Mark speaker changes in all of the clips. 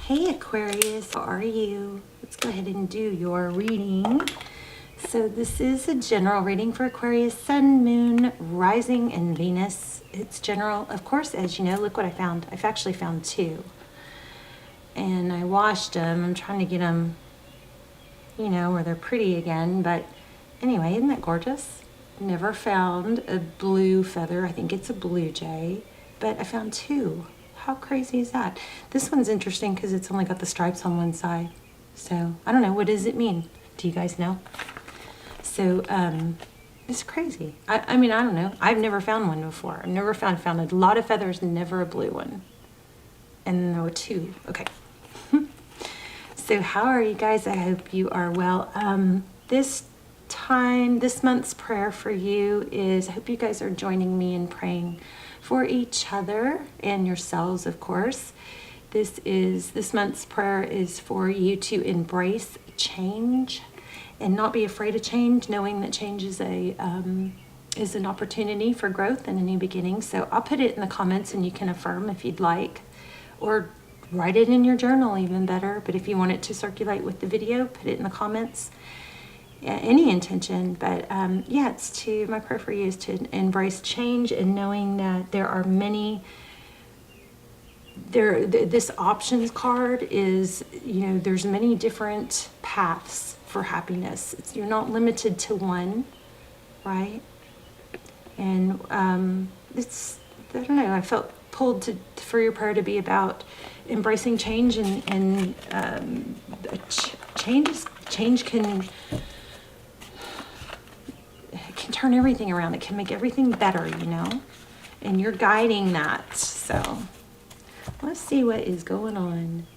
Speaker 1: Hey Aquarius, how are you? Let's go ahead and do your reading. So this is a general reading for Aquarius, Sun, Moon, Rising, and Venus. It's general. Of course, as you know, look what I found. I've actually found two. And I washed them. I'm trying to get them, you know, where they're pretty again. But anyway, isn't that gorgeous? Never found a blue feather. I think it's a blue jay. But I found two. How crazy is that? This one's interesting because it's only got the stripes on one side. So, I don't know. What does it mean? Do you guys know? So, it's crazy. I mean, I don't know. I've never found one before. I've never found a lot of feathers, never a blue one. And then there were two. Okay. So, how are you guys? I hope you are well. This month's prayer for you is, I hope you guys are joining me in praying for each other and yourselves, of course. This month's prayer is for you to embrace change and not be afraid of change, knowing that change is an opportunity for growth and a new beginning. So I'll put it in the comments and you can affirm if you'd like, or write it in your journal, even better. But if you want it to circulate with the video, put it in the comments. Any intention, but yeah, my prayer for you is to embrace change and knowing that there are many. This options card is, you know, there's many different paths for happiness. You're not limited to one, right? And I don't know. I felt pulled for your prayer to be about embracing change and change can turn everything around. It can make everything better, you know, and you're guiding that. So let's see what is going on.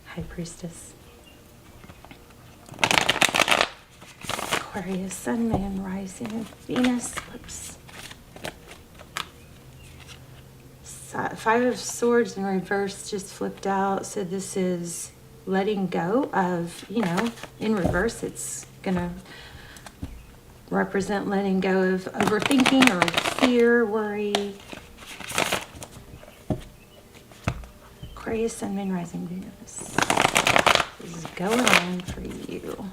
Speaker 1: High Priestess, Aquarius, Sun, Moon, Rising, Venus. Whoops. Five of Swords in reverse just flipped out. So this is letting go of, you know, in reverse, it's gonna represent letting go of overthinking or fear, worry. Aquarius, Sun, Moon, Rising, Venus. This is going on for you.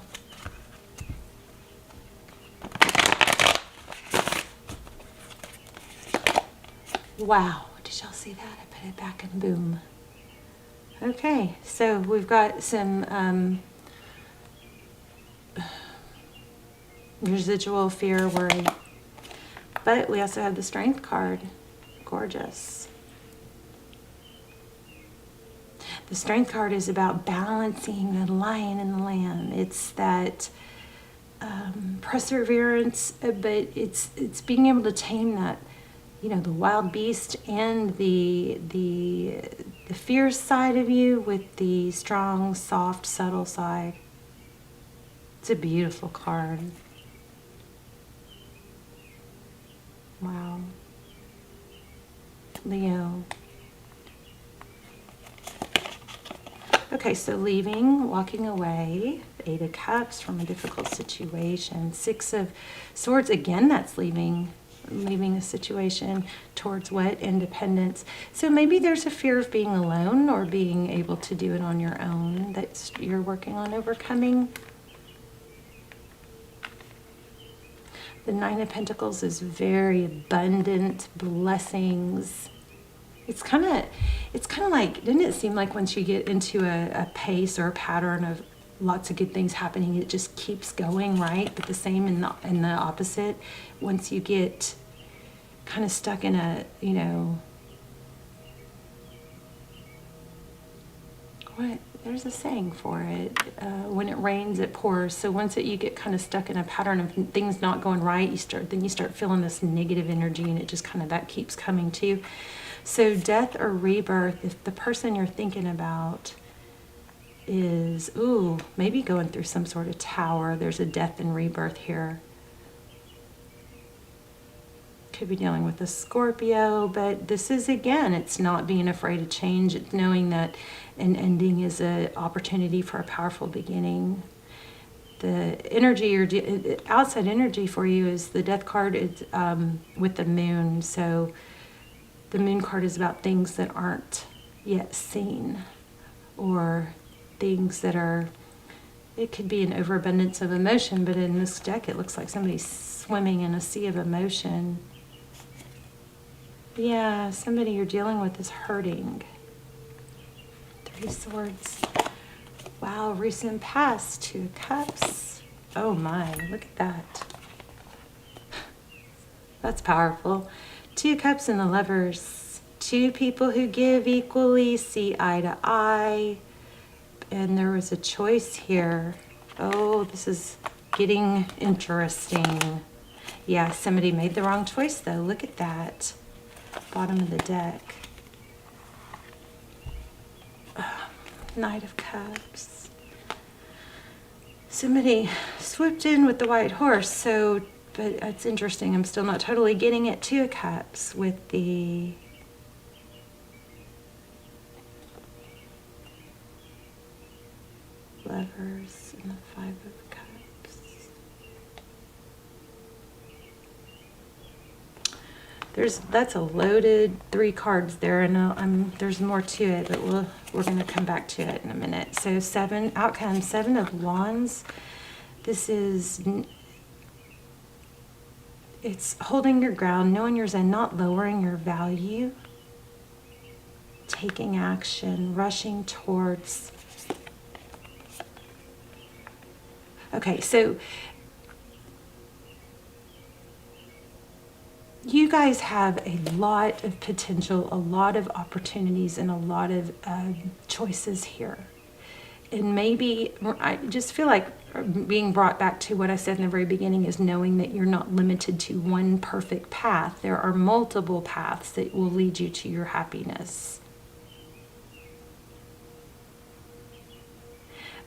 Speaker 1: Wow, did y'all see that? I put it back and boom. Okay, so we've got some residual fear, worry, but we also have the Strength card. Gorgeous. The Strength card is about balancing the lion and the lamb. It's that perseverance, but it's being able to tame that, you know, the wild beast and the fierce side of you with the strong, soft, subtle side. It's a beautiful card. Wow. Leo. Okay, so leaving, walking away, Eight of Cups from a difficult situation. Six of Swords, again, that's leaving a situation towards what? Independence. So maybe there's a fear of being alone or being able to do it on your own that you're working on overcoming. The Nine of Pentacles is very abundant blessings. It's kind of like, didn't it seem like once you get into a pace or a pattern of lots of good things happening, it just keeps going, right? But the same in the opposite. Once you get kind of stuck in a, you know, there's a saying for it. When it rains, it pours. So once you get kind of stuck in a pattern of things not going right, you start feeling this negative energy, and it just kind of, that keeps coming to you. So death or rebirth, if the person you're thinking about is, maybe going through some sort of tower, there's a death and rebirth here. Could be dealing with a Scorpio, but this is, again, it's not being afraid of change. It's knowing that an ending is an opportunity for a powerful beginning. The energy or outside energy for you is the Death card. It's with the Moon. So the Moon card is about things that aren't yet seen. or things that are, it could be an overabundance of emotion, but in this deck it looks like somebody's swimming in a sea of emotion. Yeah, somebody you're dealing with is hurting. 3 Swords. Wow, recent past. 2 of Cups. Oh my, look at that. That's powerful. 2 of Cups and the Lovers. 2 people who give equally, see eye to eye. And there was a choice here. Oh, this is getting interesting. Yeah, somebody made the wrong choice though. Look at that. Bottom of the deck. Knight of Cups. Somebody swooped in with the white horse, so, but it's interesting. I'm still not totally getting it. 2 of Cups with the Lovers and the 5 of Cups. That's a loaded 3 cards there, and there's more to it, but we're going to come back to it in a minute. So 7 outcome, 7 of Wands. This is, it's holding your ground, knowing your zen, not lowering your value, taking action, rushing towards. Okay, so you guys have a lot of potential, a lot of opportunities, and a lot of choices here. And maybe, I just feel like being brought back to what I said in the very beginning is knowing that you're not limited to one perfect path. There are multiple paths that will lead you to your happiness.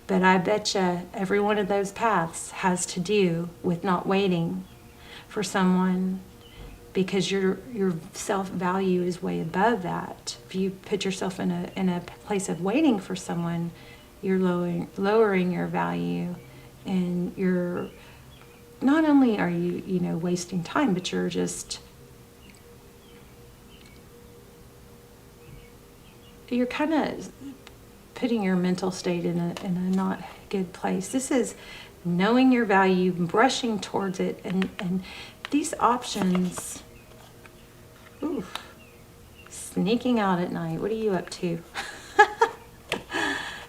Speaker 1: But I betcha every one of those paths has to do with not waiting for someone, because your self-value is way above that. If you put yourself in a place of waiting for someone, you're lowering your value, and you're not only are you wasting time, but you're kind of putting your mental state in a not good place. This is knowing your value, brushing towards it, and these options. Ooh, sneaking out at night. What are you up to?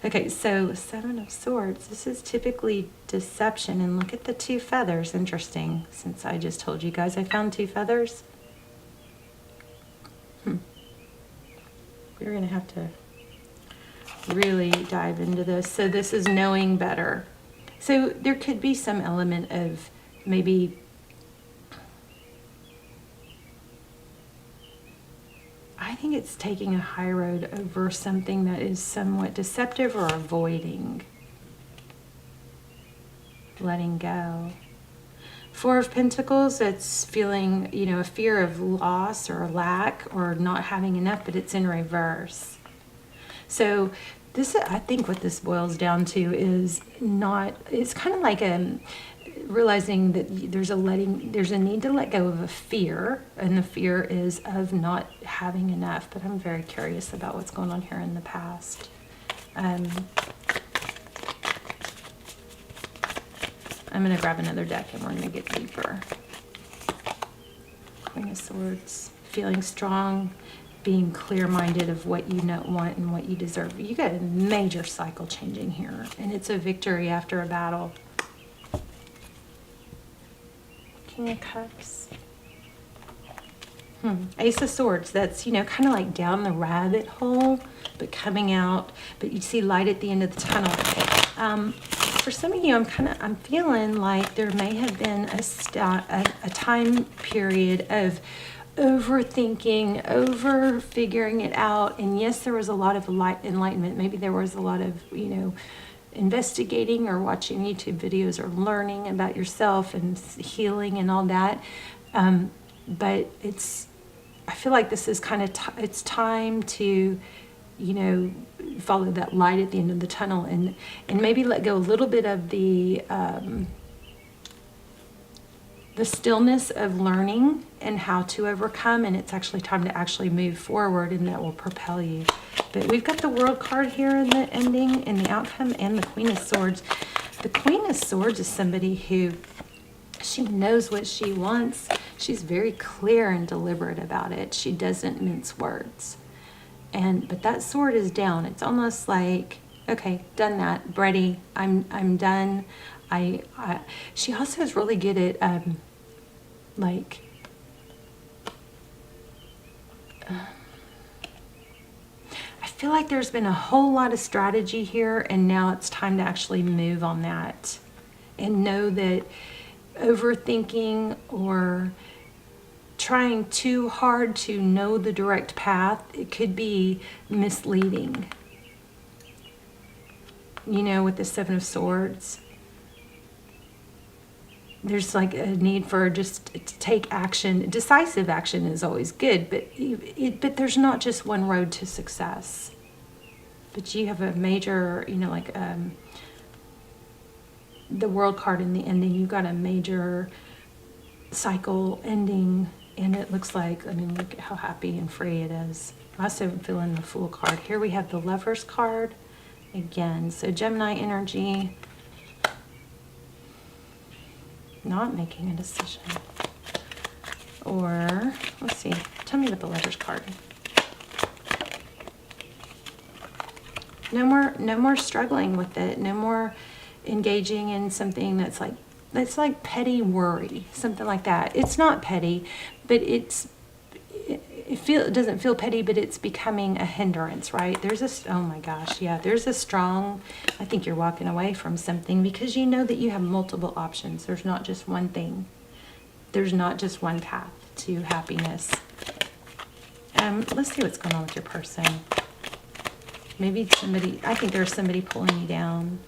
Speaker 1: Okay, so 7 of Swords. This is typically deception, and look at the 2 feathers. Interesting, since I just told you guys I found 2 feathers. We're gonna have to really dive into this. So this is knowing better. So there could be some element of maybe I think it's taking a high road over something that is somewhat deceptive, or avoiding. Letting go. 4 of Pentacles, it's feeling, a fear of loss or lack or not having enough, but it's in reverse. So this, I think what this boils down to is it's kind of like realizing that there's a need to let go of a fear, and the fear is of not having enough. But I'm very curious about what's going on here in the past. I'm going to grab another deck and we're going to get deeper. Queen of Swords, feeling strong, being clear-minded of what you want and what you deserve. You got a major cycle changing here, and it's a victory after a battle. King of Cups. Ace of Swords. That's, kind of like down the rabbit hole, but coming out. But you see light at the end of the tunnel. For some of you, I'm feeling like there may have been a time period of overthinking, over figuring it out. And yes, there was a lot of enlightenment. Maybe there was a lot of, investigating or watching YouTube videos or learning about yourself and healing and all that. But I feel like this is kind of, it's time to, follow that light at the end of the tunnel, and maybe let go a little bit of the stillness of learning and how to overcome, and it's actually time to actually move forward, and that will propel you. But we've got the World card here in the ending, in the outcome, and the Queen of Swords. The Queen of Swords is somebody who, she knows what she wants. She's very clear and deliberate about it. She doesn't mince words. But that sword is down. It's almost like, okay, done that, ready. I'm done. She also is really good at like. I feel like there's been a whole lot of strategy here, and now it's time to actually move on that and know that overthinking or trying too hard to know the direct path, it could be misleading. You know, with the Seven of Swords, there's like a need for just to take action. Decisive action is always good, but there's not just one road to success. But you have a major, you know, like the World card in the ending, you've got a major cycle ending, and it looks like, I mean, look at how happy and free it is. I also feel in the Fool card. Here we have the Lovers card again. So Gemini energy, not making a decision. Or, let's see, tell me about the Lovers card. No more struggling with it. No more engaging in something that's like petty worry, something like that. It's not petty, but it doesn't feel petty, but it's becoming a hindrance, right? Oh my gosh, yeah, there's a strong, I think you're walking away from something because you know that you have multiple options. There's not just one thing. There's not just one path to happiness. Let's see what's going on with your person. Maybe I think there's somebody pulling you down.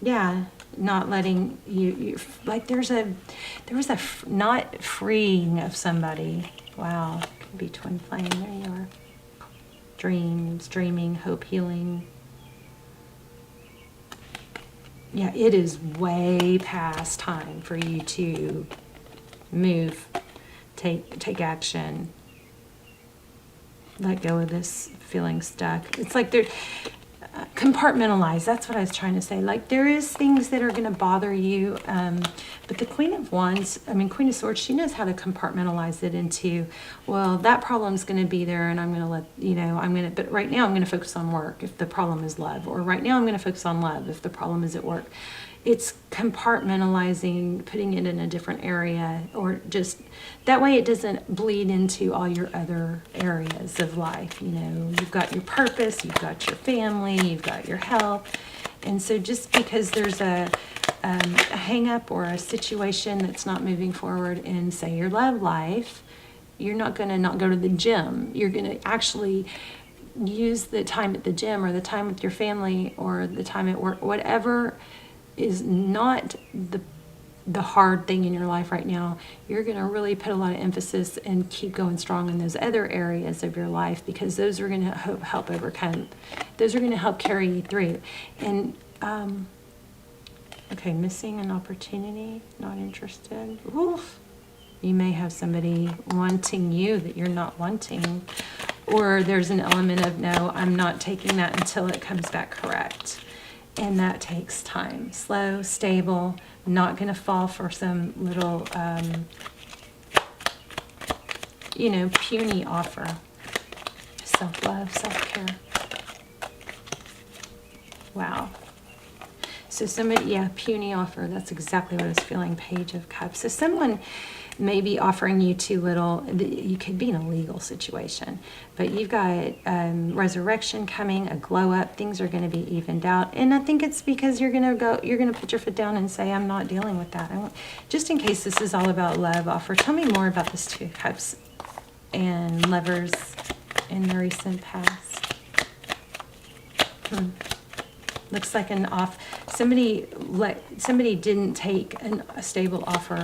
Speaker 1: Yeah, not letting you like there was a not freeing of somebody. Wow, could be twin flame. There you are. Dreams, dreaming, hope, healing. Yeah, it is way past time for you to move, take action. Let go of this feeling stuck. It's like they're compartmentalized. That's what I was trying to say. Like there is things that are going to bother you, but the Queen of Wands, Queen of Swords, she knows how to compartmentalize it into, well, that problem's going to be there, and I'm going to let but right now I'm going to focus on work if the problem is love, or right now I'm going to focus on love if the problem is at work. It's compartmentalizing, putting it in a different area, or just that way it doesn't bleed into all your other areas of life. You know, you've got your purpose, you've got your family, you've got your health. And so just because there's a hang up or a situation that's not moving forward in, say, your love life, you're not going to not go to the gym. You're going to actually use the time at the gym or the time with your family or the time at work, whatever is not the hard thing in your life right now. You're going to really put a lot of emphasis and keep going strong in those other areas of your life, because those are going to help overcome, those are going to help carry you through. And okay, missing an opportunity, not interested. Oof. You may have somebody wanting you that you're not wanting, or there's an element of, no, I'm not taking that until it comes back correct. And that takes time. Slow, stable, not going to fall for some little, puny offer. Self-love, self-care. Wow. So somebody, puny offer. That's exactly what I was feeling. Page of Cups. So someone may be offering you too little. You could be in a legal situation, but you've got resurrection coming, a glow up. Things are going to be evened out, and I think it's because you're going to put your foot down and say, I'm not dealing with that. Just in case this is all about love offer. Tell me more about this Two of Cups and Lovers in the recent past. Looks like somebody didn't take a stable offer,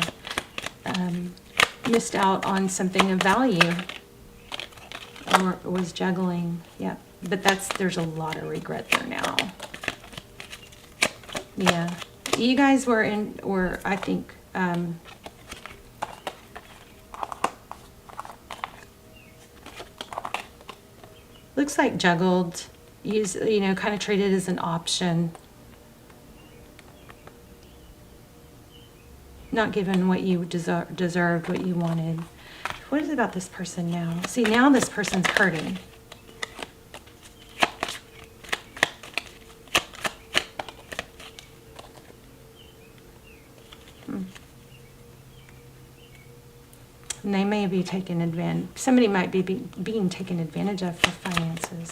Speaker 1: missed out on something of value, or was juggling. Yeah, but there's a lot of regret there now. Yeah, you guys I think, Looks like juggled, you know, kind of treated as an option. Not given what you deserved, what you wanted. What is it about this person now? See, now this person's hurting. And they may be taken advantage. Somebody might be being taken advantage of for finances.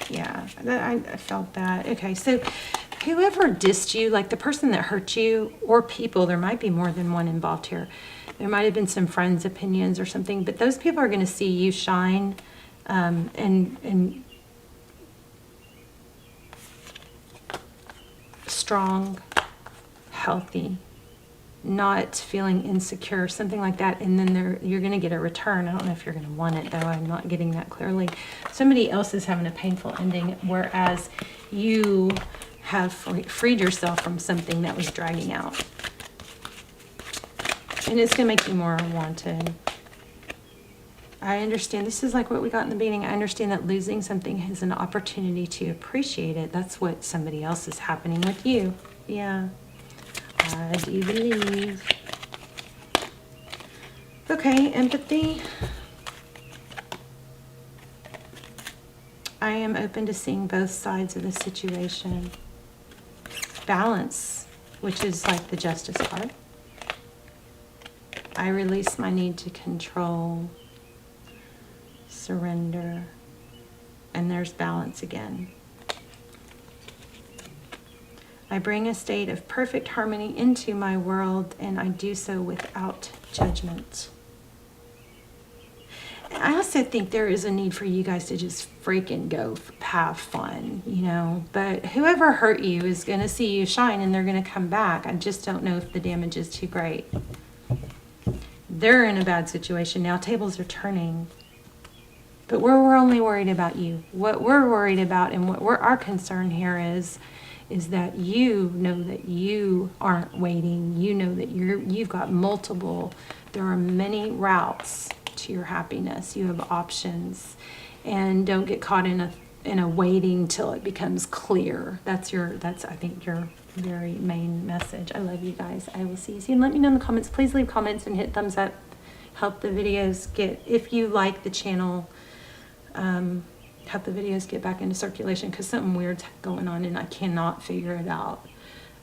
Speaker 1: Yeah, I felt that. Okay, so whoever dissed you, like the person that hurt you, or people, there might be more than one involved here. There might have been some friends' opinions or something, but those people are going to see you shine and strong, healthy, not feeling insecure, something like that, and then you're going to get a return. I don't know if you're going to want it, though. I'm not getting that clearly. Somebody else is having a painful ending, whereas you have freed yourself from something that was dragging out. And it's going to make you more wanted. I understand. This is like what we got in the beginning. I understand that losing something is an opportunity to appreciate it. That's what somebody else is happening with you. Yeah. I do believe. Okay, empathy. I am open to seeing both sides of the situation. Balance, which is like the justice card. I release my need to control, surrender, and there's balance again. I bring a state of perfect harmony into my world, and I do so without judgment. I also think there is a need for you guys to just freaking go have fun, you know. But whoever hurt you is going to see you shine, and they're going to come back. I just don't know if the damage is too great. They're in a bad situation now. Tables are turning. But we're only worried about you. What we're worried about and what our concern here is that you know that you aren't waiting. You know that you've got multiple. There are many routes to your happiness. You have options, and don't get caught in a waiting till it becomes clear. That's I think your very main message. I love you guys. I will see you soon. Let me know in the comments. Please leave comments and hit thumbs up. Help the videos get, if you like the channel, help the videos get back into circulation, because something weird's going on and I cannot figure it out.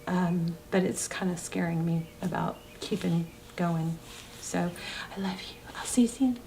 Speaker 1: But it's kind of scaring me about keeping going. So I love you. I'll see you soon.